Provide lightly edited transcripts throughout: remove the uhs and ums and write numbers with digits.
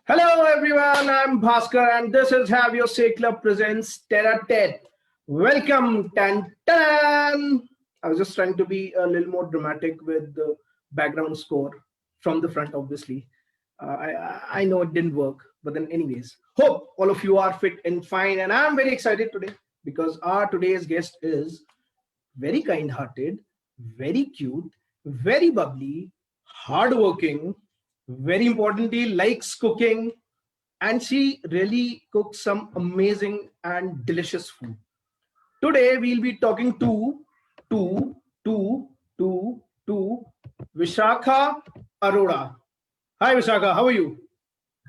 Hello everyone, I'm Bhaskar and this is Have Your Say Club presents Tete-a-Tete. Welcome, tan tan. I was just trying to be a little more dramatic with the background score from the front, obviously. I know it didn't work, but then anyways, hope all of you are fit and fine, and I'm very excited today because our today's guest is very kind-hearted, very cute, very bubbly, hardworking, very importantly, likes cooking, and she really cooks some amazing and delicious food. Today we'll be talking to, to, to, to Vishakha Arora. Hi Vishakha, how are you?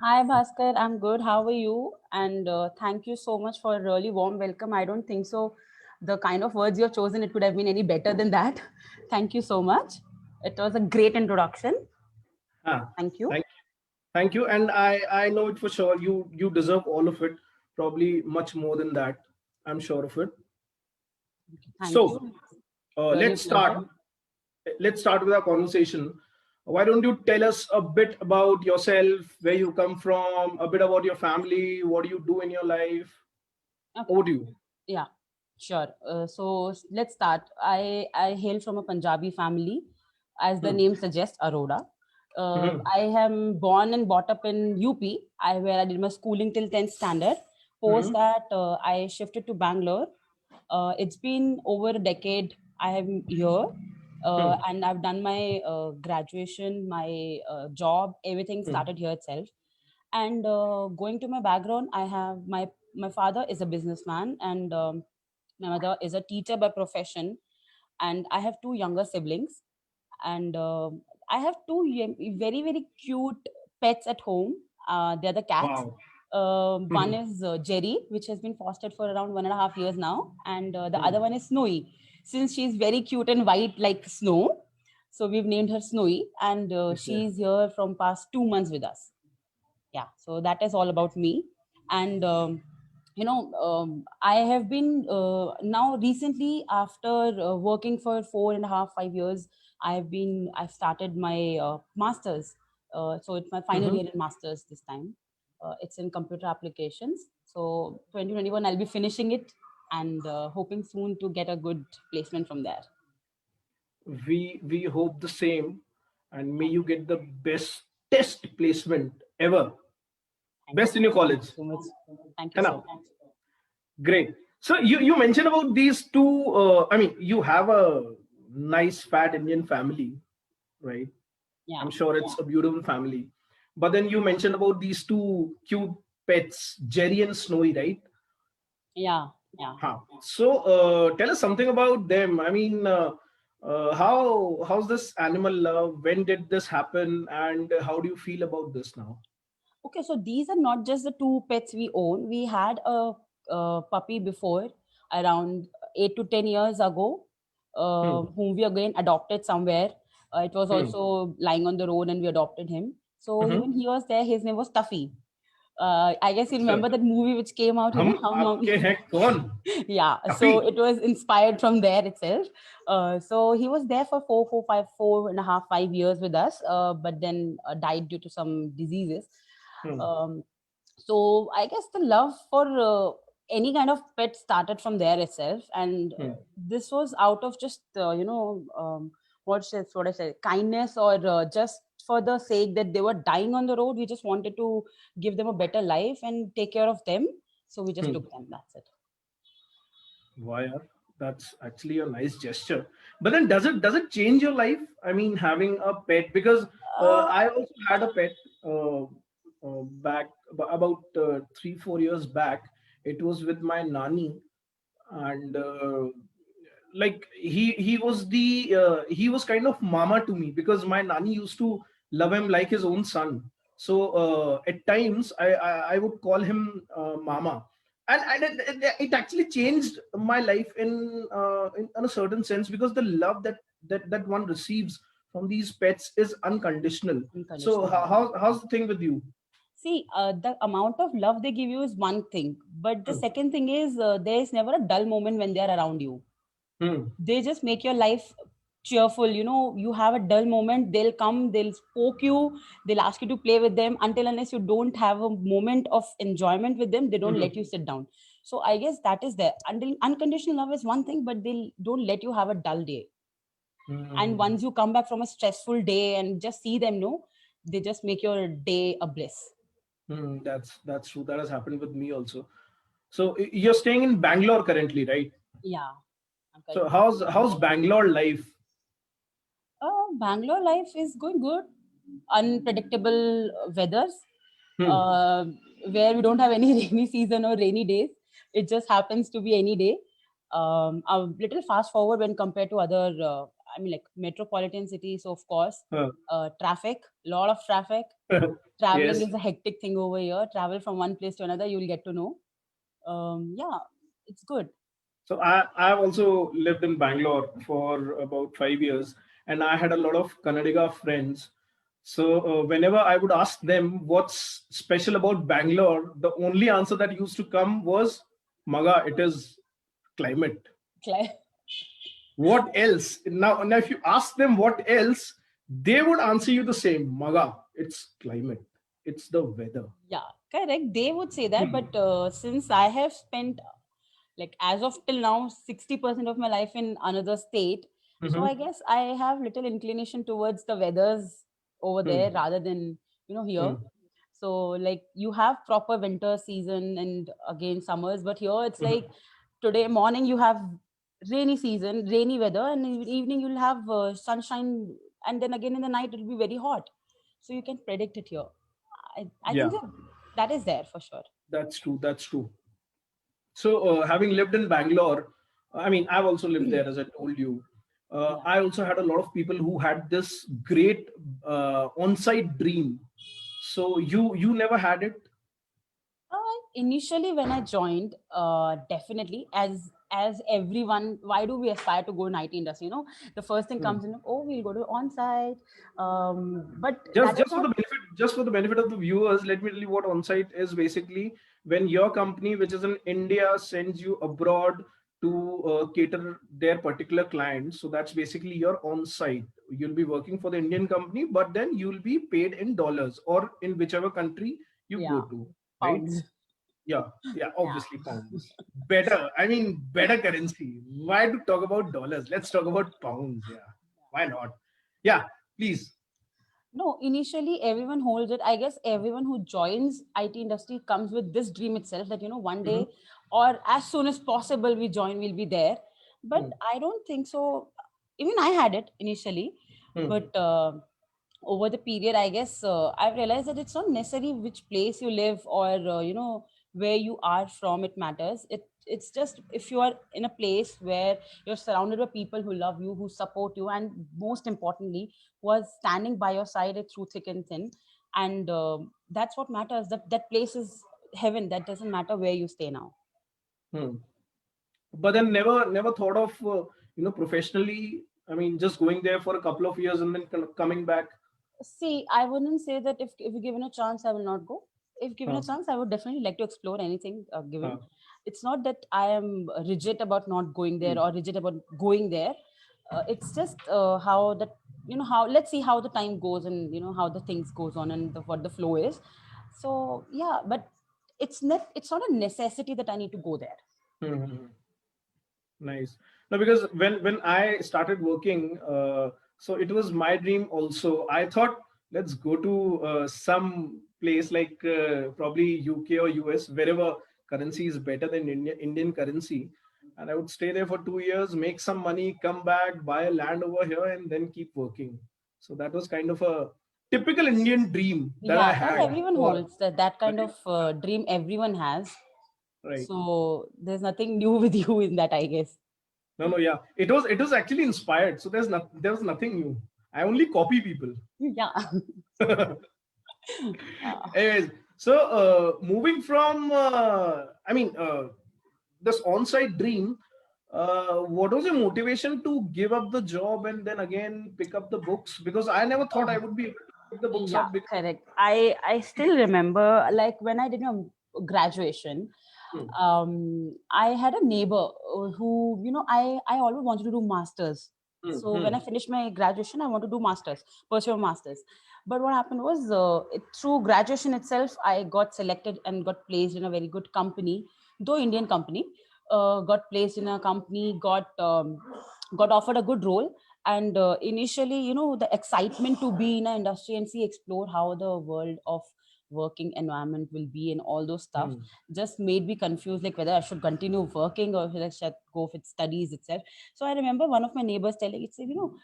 Hi Bhaskar, I'm good. How are you? And thank you so much for a really warm welcome. I don't think so. The kind of words you've chosen, it could have been any better than that. Thank you so much. It was a great introduction. Ah, Thank you. thank, thank you. And I know it for sure. You deserve all of it. Probably much more than that. I'm sure of it. Thank So you. Really a let's pleasure. start. Let's start with our conversation. Why don't you tell us a bit about yourself, where you come from, a bit about your family, what do you do in your life? Okay. Over to you. Yeah, sure. Let's start. I hail from a Punjabi family, as the Hmm. name suggests, Arora. Hmm. I am born and brought up in UP, where I did my schooling till 10th standard. Post Hmm. that, I shifted to Bangalore. It's been over a decade I am here, Hmm. and I've done my graduation, my job, everything Hmm. started here itself. And going to my background, I have my father is a businessman, and my mother is a teacher by profession, and I have two younger siblings, and I have two very very cute pets at home. They're the cats. Wow. One Hmm. is Jerry, which has been fostered for around 1.5 years now, and the Hmm. other one is Snowy. Since she's very cute and white like snow, so we've named her Snowy, and Okay. she's here from past 2 months with us. Yeah, so that is all about me. And I have been now recently, after working for 4.5 5 years, I've started my masters. So it's my final Hmm. year in masters this time. It's in computer applications, so 2021 I'll be finishing it, and hoping soon to get a good placement from there. We hope the same, and may Thank you you. get the best test placement ever. Thank you Best so in your much. Thank you college. so much. Thank you है ना? so much. Great. So you mentioned about these two. I mean, you have a nice fat Indian family, right? Yeah. I'm sure it's a beautiful family. But then you mentioned about these two cute pets, Jerry and Snowy, right? Yeah. Yeah. Huh. So tell us something about them. I mean, how's this animal love? When did this happen? And how do you feel about this now? Okay, so these are not just the two pets we own. We had a puppy before, around 8 to 10 years ago, Hmm. whom we again adopted somewhere. It was Hmm. also lying on the road, and we adopted him. So Hmm. when he was there, his name was Tuffy. I guess you अच्छा, remember that movie which came out, हम Hum. आपके हैं कौन? Yeah, Tuffy. so it was inspired from there itself. So he was there for 4.5 5 years with us, but then died due to some diseases. Hmm. um, so I guess the love for any kind of pet started from there itself, and Hmm. this was out of just what I say, kindness, or just for the sake that they were dying on the road. We just wanted to give them a better life and take care of them, so we just Hmm. took them. That's it. Why? That's actually a nice gesture. But then, does it change your life? I mean, having a pet, because Uh, I also had a pet back about 3 4 years back. It was with my nani, and like he was kind of mama to me because my nani used to love him like his own son. So at times I would call him mama, and it actually changed my life in a certain sense, because the love that one receives from these pets is unconditional. So unconditional. how's the thing with you? See, the amount of love they give you is one thing, but the Hmm. second thing is there is never a dull moment when they are around you. Hmm. They just make your life cheerful. You have a dull moment, they'll come, they'll poke you, they'll ask you to play with them. Until unless you don't have a moment of enjoyment with them, they don't let you sit down. So I guess that is there. Until unconditional love is one thing, but they don't let you have a dull day. And Hmm. once you come back from a stressful day and just see them, no, they just make your day a bliss. That's true. That has happened with me also. So you're staying in Bangalore currently, right? Yeah, I'm So currently. how's Bangalore life? Bangalore life is going good. Unpredictable weathers, Hmm. uh, where we don't have any rainy season or rainy days. It just happens to be any day. A little fast forward when compared to other, like metropolitan cities. So of course, Huh. traffic, lot of traffic. Traveling Yes. is a hectic thing over here. Travel from one place to another, you will get to know. Yeah, it's good. So I've also lived in Bangalore for about 5 years, and I had a lot of Kannadiga friends. So whenever I would ask them what's special about Bangalore, the only answer that used to come was "Maga, it is climate." Cli- What else? Now, if you ask them what else, they would answer you the same. Maga, it's climate. It's the weather. Yeah, correct. They would say that, Hmm. but since I have spent like as of till now 60% of my life in another state, so Mhm. I guess I have little inclination towards the weathers over there Hmm. rather than here. Hmm. So like you have proper winter season and again summers, but here it's Mhm. like today morning you have rainy season, rainy weather, and in the evening you'll have sunshine, and then again in the night it'll be very hot. So you can predict it here. I Yeah, think so that is there for sure. that's true. That's true. So, having lived in Bangalore, I mean, I've also lived there, as I told you. Yeah. I also had a lot of people who had this great on-site dream. So, you never had it? Initially, when I joined, definitely as everyone, why do we aspire to go in IT industry? The first thing Hmm. comes in, oh, we'll go to on-site, but just that is just for not. the benefit of the viewers, let me tell you what on-site is basically. When your company, which is in India, sends you abroad to cater their particular clients, so that's basically your on-site. You'll be working for the Indian company, but then you'll be paid in dollars or in whichever country you go Yeah, to, right? pounds. Yeah, yeah, Yeah. obviously pounds. Better, I mean, better currency. Why to talk about dollars? Let's talk about pounds. Yeah, why not? Yeah, please. No, initially everyone holds it. I guess everyone who joins IT industry comes with this dream itself that one Mhm. day or as soon as possible we join, we'll be there. But Hmm. I don't think so. Even I had it initially, Hmm. but over the period, I guess I've realized that it's not necessary which place you live or where you are from. It matters. It's just if you are in a place where you're surrounded by people who love you, who support you, and most importantly, who are standing by your side through thick and thin, and that's what matters. That place is heaven. That doesn't matter where you stay now. Hmm. But then never thought of professionally. I mean, just going there for a couple of years and then coming back. See, I wouldn't say that if you're given a chance, I will not go. If given a Huh. chance, I would definitely like to explore anything given. Huh. It's not that I am rigid about not going there Hmm. or rigid about going there. It's just how that how let's see how the time goes and how the things goes on and what the flow is. So yeah, but it's not a necessity that I need to go there. Hmm. Hmm, hmm. Nice. No, because when I started working, so it was my dream also. I thought let's go to some place like probably UK or US, wherever currency is better than Indian currency, and I would stay there for 2 years, make some money, come back, buy a land over here, and then keep working. So that was kind of a typical Indian dream that I Yeah, that had everyone for, holds that kind right, of dream everyone has. right. So there's nothing new with you in that, I guess. No, no, yeah. It was actually inspired. So there was nothing new. I only copy people. Yeah. Uh, Anyways, so moving from this on-site dream, what was your motivation to give up the job and then again pick up the books? Because I never thought I would be able to pick the books yeah, up because correct. I still remember like when I did my graduation, hmm, I had a neighbor who I always wanted to do masters. So when I finished my graduation, I want to do masters, pursue a masters. But what happened was, through graduation itself, I got selected and got placed in a very good company, though Indian company. Got placed in a company, got offered a good role. And initially, the excitement to be in an industry and see, explore how the world of working environment will be and all those stuff just made me confused, like whether I should continue working or whether I should go with studies itself. So I remember one of my neighbors telling, it said, you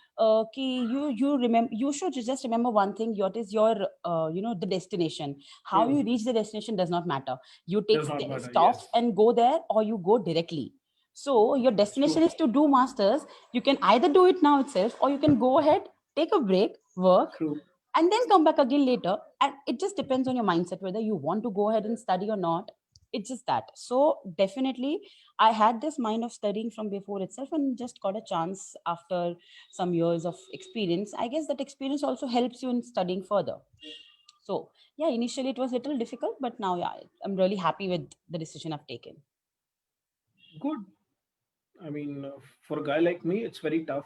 remember, you should just remember one thing. What is your the destination? How you reach the destination does not matter. You take Does not matter. stops Yes. and go there, or you go directly. So your destination is to do masters. You can either do it now itself, or you can go ahead, take a break, work, True. and then come back again later. And it just depends on your mindset whether you want to go ahead and study or not. It's just that. So definitely, I had this mind of studying from before itself, and just got a chance after some years of experience. I guess that experience also helps you in studying further. So yeah, initially it was a little difficult, but now, yeah, I'm really happy with the decision I've taken. Good. I mean, for a guy like me, it's very tough,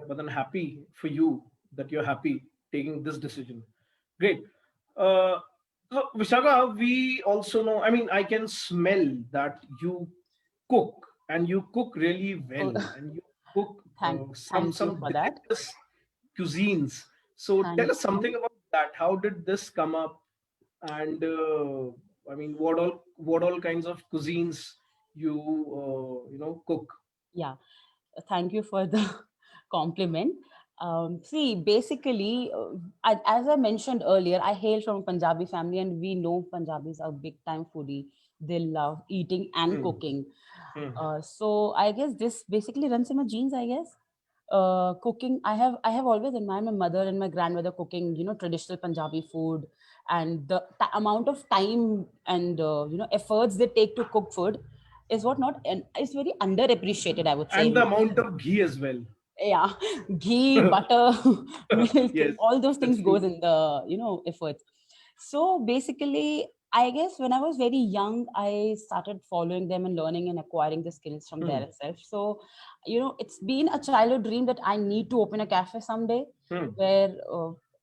but I'm happy for you that you're happy taking this decision. Great. Uh, so, Vishaka, we also know, I mean, I can smell that you cook and you cook really well Oh, and you cook thank you some for that. delicious cuisines. So tell Thank us something you. about that. How did this come up? And I mean, what all kinds of cuisines you cook? Yeah, thank you for the compliment. See, basically, as I mentioned earlier, I hail from a Punjabi family, and we know Punjabis are big time foodie. They love eating and Hmm. cooking. Hmm. So I guess this basically runs in my genes, I guess. Cooking, I have always admired my mother and my grandmother cooking, traditional Punjabi food. And the amount of time and efforts they take to cook food is what not, and it's very underappreciated, I would say. And the amount of ghee as well. Yeah, ghee, butter, milk, Yes, all those things that's goes true. in the efforts. So basically, I guess when I was very young, I started following them and learning and acquiring the skills from there Hmm. itself. So it's been a childhood dream that I need to open a cafe someday, Hmm. where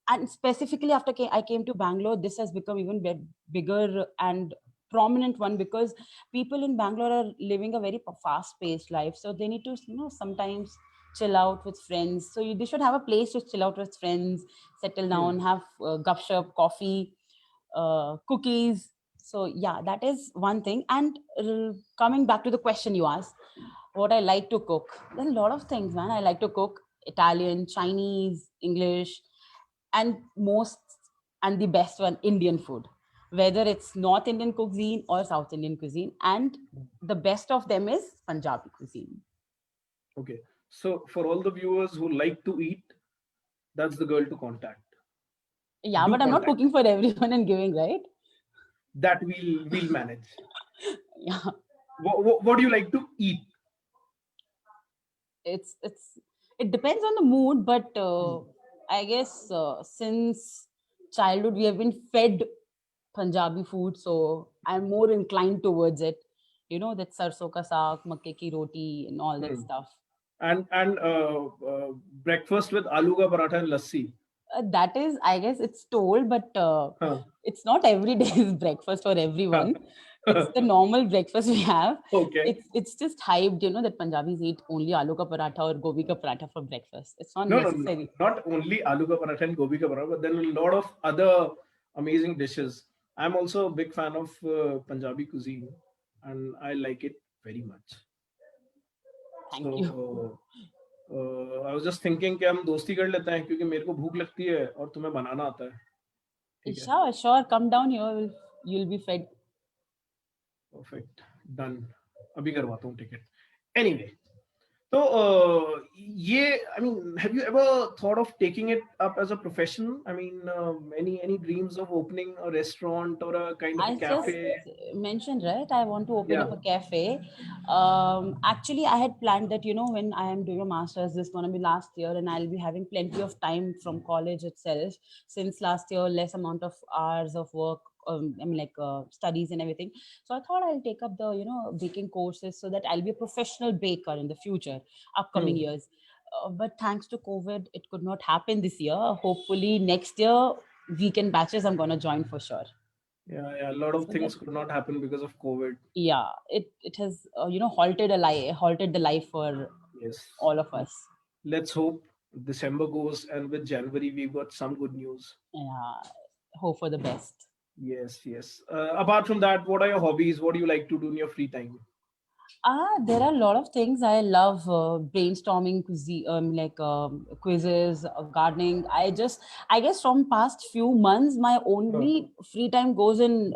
and specifically after I came to Bangalore, this has become even bigger and prominent one, because people in Bangalore are living a very fast paced life, so they need to sometimes chill out with friends. So they should have a place to chill out with friends, settle Hmm. down, have gup shop, coffee, cookies. So yeah, that is one thing. And coming back to the question you asked, what I like to cook, there's a lot of things, man. I like to cook Italian, Chinese, English, and most, and the best one, Indian food, whether it's North Indian cuisine or South Indian cuisine. And the best of them is Punjabi cuisine. Okay. So for all the viewers who like to eat, that's the girl to contact. Yeah, Do but I'm not contact. cooking for everyone and giving, right? That we'll manage. Yeah, What do you like to eat? it's it depends on the mood, but Hmm. I guess since childhood we have been fed Punjabi food, so I'm more inclined towards it. That sarson ka saag, makke ki roti, and all that Hmm. stuff. And breakfast with aloo ka paratha and lassi. That is, I guess, it's told, but Huh. it's not every day's breakfast for Huh. everyone. It's the normal breakfast we have. Okay. It's just hyped, that Punjabis eat only aloo ka paratha or gobi ka paratha for breakfast. It's not No, necessary. not only aloo ka paratha and gobi ka paratha, but then a lot of other amazing dishes. I'm also a big fan of Punjabi cuisine, and I like it very much. Thank you. So I was just thinking कि हम दोस्ती कर लेते हैं क्योंकि मेरे को भूख लगती है और तुम्हें बनाना आता है. ठीक है. Sure, sure. Come down here. You'll be fed. Perfect. Done. अभी करवाता हूँ ticket. Anyway, so, yeah, I mean, have you ever thought of taking it up as a profession? I mean, any dreams of opening a restaurant or a kind of a I just cafe? mentioned, right? I want to open Yeah. up a cafe. Actually, I had planned that, when I am doing a master's, this is going to be last year, and I'll be having plenty of time from college itself. Since last year, less amount of hours of work, I mean, like studies and everything. So I thought I'll take up the, baking courses so that I'll be a professional baker in the future, upcoming Hmm. years. But thanks to COVID, it could not happen this year. Hopefully next year, weekend batches I'm gonna join for sure. Yeah, yeah. A lot of So that, things could not happen because of COVID. yeah, it has halted the life for Yes. all of us. Let's hope December goes and with January we've got some good news. Yeah, hope for the best. Yes, yes. Apart from that, what are your hobbies? What do you like to do in your free time? There are a lot of things I love. Brainstorming, quizzes, gardening. I guess from past few months, my Oh. only free time goes in,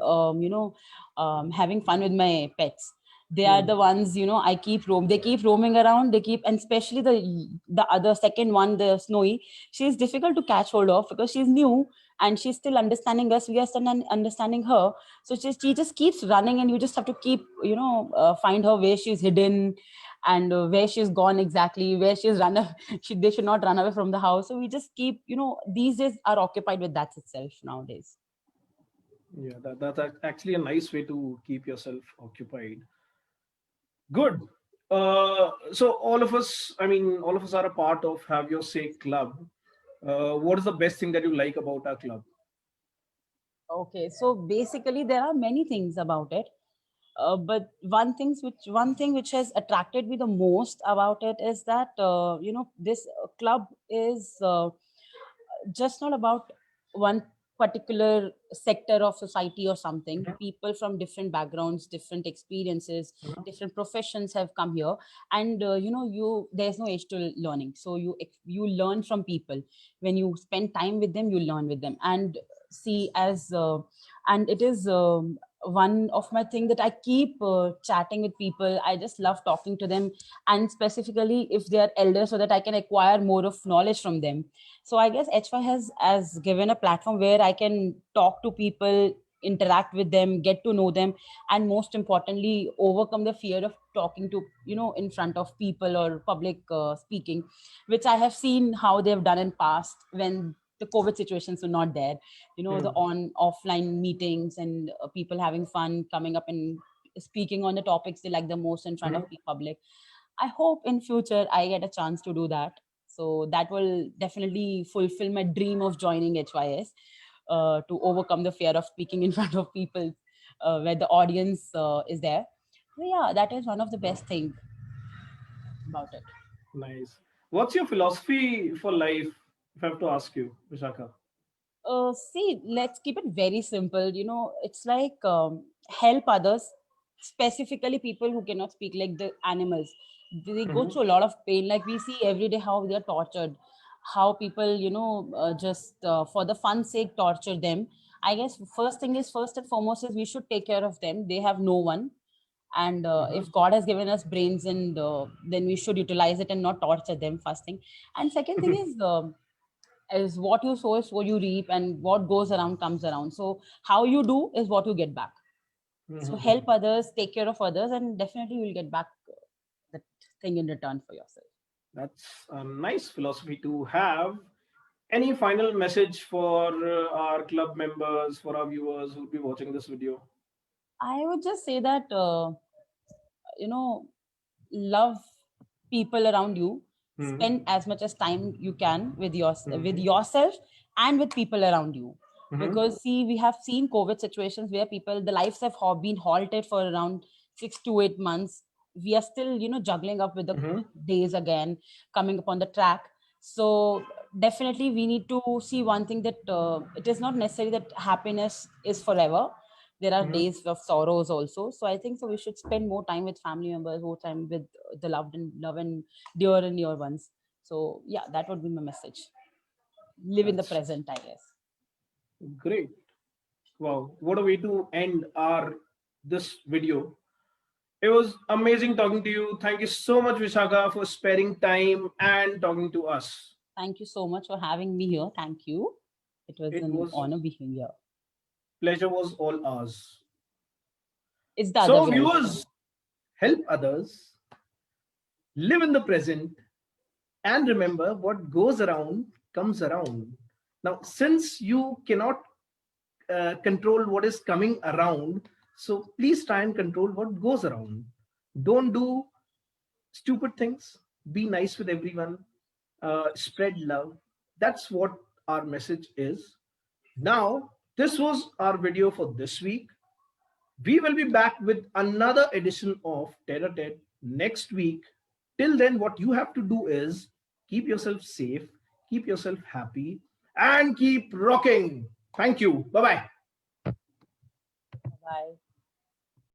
having fun with my pets. They are Hmm. the ones, they keep roaming around. And especially the other second one, the Snowy. She is difficult to catch hold of because she's new and she's still understanding us. We are still understanding her, so she just keeps running and you just have to keep find her where she's hidden and where she's gone exactly, where she's they should not run away from the house. So we just keep, these days are occupied with that itself nowadays. Yeah, that's actually a nice way to keep yourself occupied. Good. So all of us are a part of Have Your Say Club. What is the best thing that you like about our club? Okay, so basically there are many things about it. But one thing which has attracted me the most about it is that this club is just not about one particular sector of society or something. Mhm, People from different backgrounds, different experiences, mhm, different professions have come here. And you there's no age to learning, so you learn from people. When you spend time with them, you learn with them. And see, as and it is one of my thing that I keep chatting with people. I just love talking to them, and specifically if they are elder, so that I can acquire more of knowledge from them. So I guess HY has given a platform where I can talk to people, interact with them, get to know them, and most importantly, overcome the fear of talking to, in front of people or public speaking, which I have seen how they've done in past when the COVID situations were not there. The mhm, on offline meetings and people having fun, coming up and speaking on the topics they like the most in front of mhm. the public. I hope in future I get a chance to do that. So that will definitely fulfill my dream of joining HYS, to overcome the fear of speaking in front of people, where the audience is there. So yeah, that is one of the best thing about it. Nice. What's your philosophy for life? If I have to ask you, Vishakha. See, let's keep it very simple. It's like, help others, specifically people who cannot speak, like the animals. They go Mhm, through a lot of pain. Like we see every day how they're tortured, how people, just for the fun sake torture them. I guess first and foremost is we should take care of them. They have no one. And mhm, if God has given us brains, and then we should utilize it and not torture them, first thing. And second thing is what you sow is what you reap, and what goes around comes around. So how you do is what you get back. So help mhm. others, take care of others, and definitely you'll get back that thing in return for yourself. That's a nice philosophy to have. Any final message for our club members, for our viewers who will be watching this video? I would just say that, you know love people around you. Mhm, Spend as much as time you can with mhm, yourself and with people around you. mhm, Because see, we have seen COVID situations where people, the lives have been halted for around 6 to 8 months. We are still, juggling up with the mhm, days again, coming upon the track. So definitely we need to see one thing, that it is not necessary that happiness is forever. There are mhm. days of sorrows also. So I think so we should spend more time with family members, more time with the love and dear and near ones. So yeah, that would be my message. Live in the That's present, I guess. great. Wow, what a way to end our this video. It was amazing talking to you. Thank you so much, Vishaka, for sparing time and talking to us. Thank you so much for having me here. Thank you. It was It an was honor being here. pleasure was all ours. It's the other So, way also. viewers, help others, live in the present, and remember what goes around comes around. Now, since you cannot control what is coming around, so please try and control what goes around. Don't do stupid things. Be nice with everyone. spread love. That's what our message is. Now, this was our video for this week. We will be back with another edition of Tete-a-Tete next week. Till then, what you have to do is keep yourself safe, keep yourself happy, and keep rocking. Thank you. Bye bye. Bye.